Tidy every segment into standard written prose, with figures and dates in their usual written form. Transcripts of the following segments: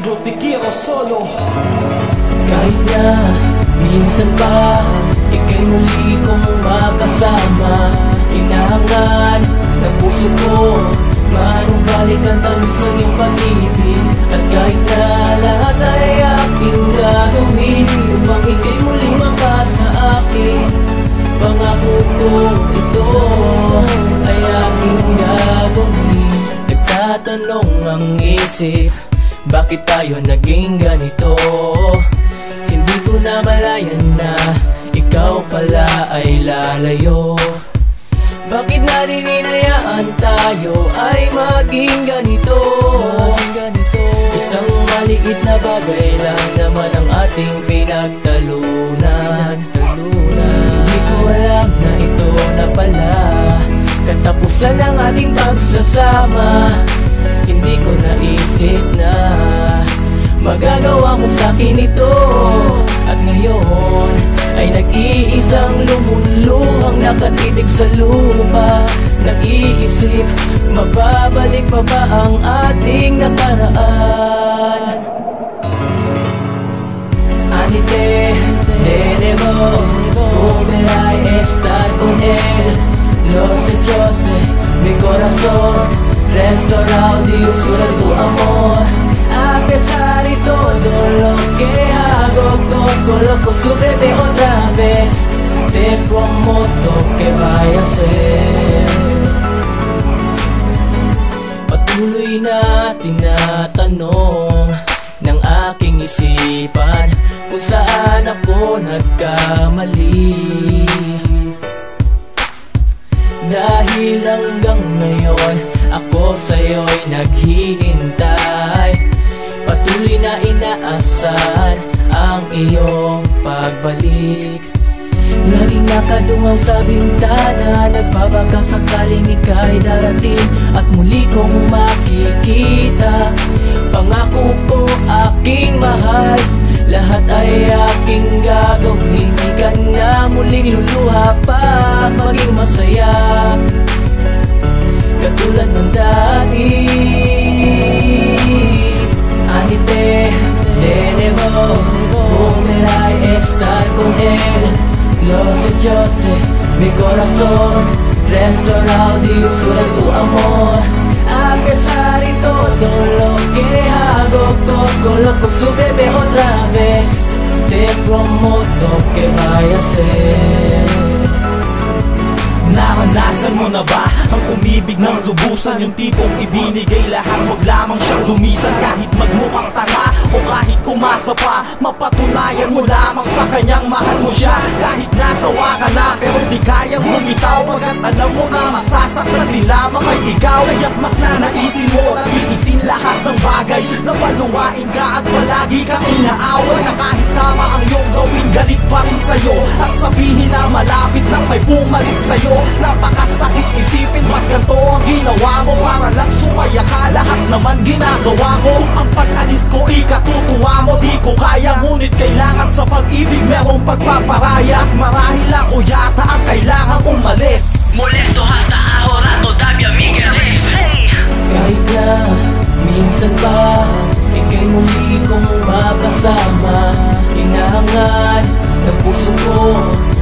Alejandro Tiquiro Solo. Kahit na minsan pa ika'y muli kong makasama, hinahangad ng puso ko manumbalik ang tamis ng iyong pag-ibig. At kahit na lahat ay aking gagawin upang ika'y muling mapasa akin, pangako ko ito ay aking gagawin. Nagtatanong ang isip, bakit tayo naging ganito? Hindi ko namalayan na ikaw pala ay lalayo. Bakit natin hinayaan tayo ay maging ganito? Isang maliit na bagay lang naman ang ating pinagtalunan. Hindi ko alam na ito na pala katapusan ng ating pagsasama. Hindi ko naisip na magagawa mo sa'kin ito. At ngayon ay nag-iisang lumuluhang nakatitig sa lupa. Nag-iisip, mababalik pa ba ang ating nakaraan? Anite, de nuevo, volverá a estar con él. Los hechos de mi corazón restaurado y usura tu amor. A pesar de todo lo que hago, todo lo que sucede otra vez, te prometo que vaya a ser. Patuloy na tinatanong ng aking isipan kung saan ako nagkamali. Dahil hanggang ngayon ako sa'yo'y naghihintay, patuloy na inaasahan ang iyong pagbalik. Laging nakadungaw sa bintana, nagbabaka sakaling ika'y darating at muli kong makikita. Pangako ko aking mahal, lahat ay aking gagawin. Di ka na muling luluha pa, maging masaya katulad ng dati. Anite, de nuevo, volverá a estar con él. Los hechos de mi corazón restaurado y usura tu amor. A pesar de todo lo que hago, todo lo que sucede otra vez, te prometo que vaya a ser. Naranasan mo na ba ang umibig ng lubusan? Yung tipong ibinigay lahat, wag lamang siyang lumisan. Kahit magmukhang tanga o kahit umasa pa, mapatunayan mo lamang sa kanyang mahal mo siya. Kahit nasawa ka na pero di kayang lumitaw, pagkat alam mo na masasaktan din lamang ay ikaw. Kaya't mas nanaisin mo at iisin lahat ng bagay na paluwain ka at palagi kang inaaway. Na kahit tama ang iyong gawin, galit pa rin sa'yo at sabihin na malapit nang may pumalit sa'yo. Napakasakit isipin, ba't ganito ang ginawa mo? Para lang sumaya ka, lahat naman ginagawa ko. Kung ang pag-alis ko ikatutuwa mo, di ko kaya. Ngunit kailangan sa pag-ibig merong pagpaparaya. At marahil ako yata ang kailangan umalis. Molesto hasta ahora todavía Migueles. Hey! Kahit na minsan pa ika'y muli kong makasama, hinahangad ng puso ko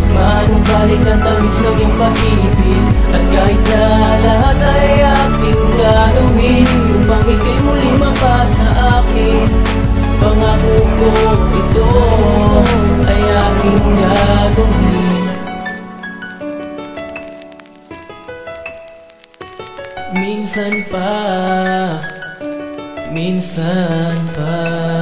manumbalik ang tamis ng iyong pag-ibig. At kahit na lahat ay aking gagawin upang ika'y muling mapasa akin, pangako ko ito ay aking gagawin. Minsan pa, minsan pa.